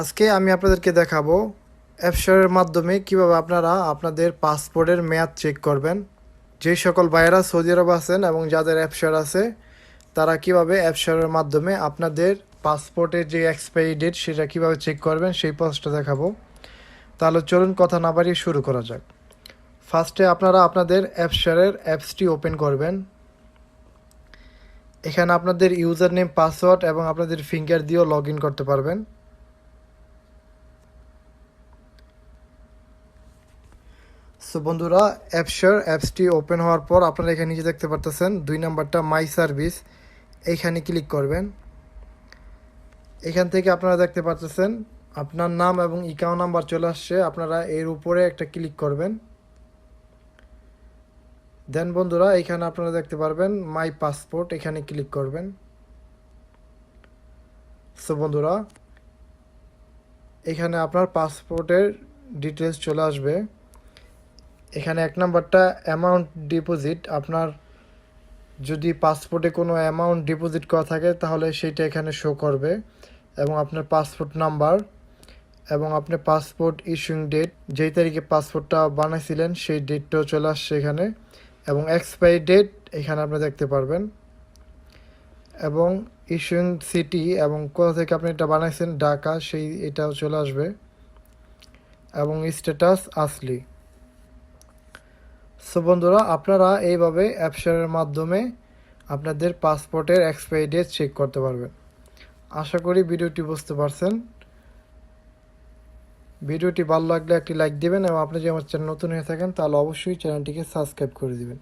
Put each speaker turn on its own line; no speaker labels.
আজকে আমি আপনাদেরকে দেখাবো অ্যাপশারের মাধ্যমে কিভাবে আপনারা আপনাদের পাসপোর্টের মেয়াদ চেক করবেন। যেই সকল ভাইয়েরা সৌদি আরব আছেন এবং যাদের অ্যাপশার আছে তারা কিভাবে অ্যাপশারের মাধ্যমে আপনাদের পাসপোর্টের যে এক্সপায়ারি ডেট সেটা কিভাবে চেক করবেন সেই প্রসেসটা দেখাবো। তাহলে চলুন কথা না বাড়িয়ে শুরু করা যাক। ফার্স্টে আপনারা আপনাদের অ্যাপশারের অ্যাপসটি ওপেন করবেন। এখানে আপনাদের ইউজার নেম, পাসওয়ার্ড এবং আপনাদের ফিঙ্গার দিয়েও লগ ইন করতে পারবেন। সো বন্ধুরা, অ্যাপসটি ওপেন হওয়ার পর আপনারা এখানে নিচে দেখতে পারতেছেন 2 নাম্বারটা মাই সার্ভিস, এইখানে ক্লিক করবেন। এখান থেকে আপনারা দেখতে পারতেছেন আপনার নাম এবং অ্যাকাউন্ট নাম্বার চলে আসছে, আপনারা এর উপরে একটা ক্লিক করবেন। দেন বন্ধুরা এখানে আপনারা দেখতে পারবেন মাই পাসপোর্ট, এখানে ক্লিক করবেন। সো বন্ধুরা, এখানে আপনার পাসপোর্টের ডিটেলস চলে আসবে। এখানে 1 নাম্বারটা অ্যামাউন্ট ডিপোজিট, আপনার যদি পাসপোর্টে কোনো অ্যামাউন্ট ডিপোজিট করা থাকে তাহলে সেইটা এখানে শো করবে, এবং আপনার পাসপোর্ট নাম্বার এবং আপনার পাসপোর্ট ইস্যুইং ডেট, যেই তারিখে পাসপোর্টটা বানাইছিলেন সেই ডেটটাও চলে আসছে এখানে, এবং এক্সপায়ারি ডেট এখানে আপনারা দেখতে পারবেন, এবং ইস্যুইং সিটি এবং কোথা থেকে আপনি এটা বানাইছেন, ঢাকা, সেই এটাও চলে আসবে, এবং স্ট্যাটাস আসলি। সো বন্ধুরা, আপনারা এইভাবে অ্যাপশারের মাধ্যমে আপনাদের পাসপোর্টের এক্সপায়ারি ডেট চেক করতে পারবেন। আশা করি ভিডিওটি বুঝতে পারছেন। ভিডিওটি ভালো লাগলে একটি লাইক দিবেন, এবং আপনি যদি আমার চ্যানেল নতুন হয়ে থাকেন তাহলে অবশ্যই চ্যানেলটিকে সাবস্ক্রাইব করে দিবেন।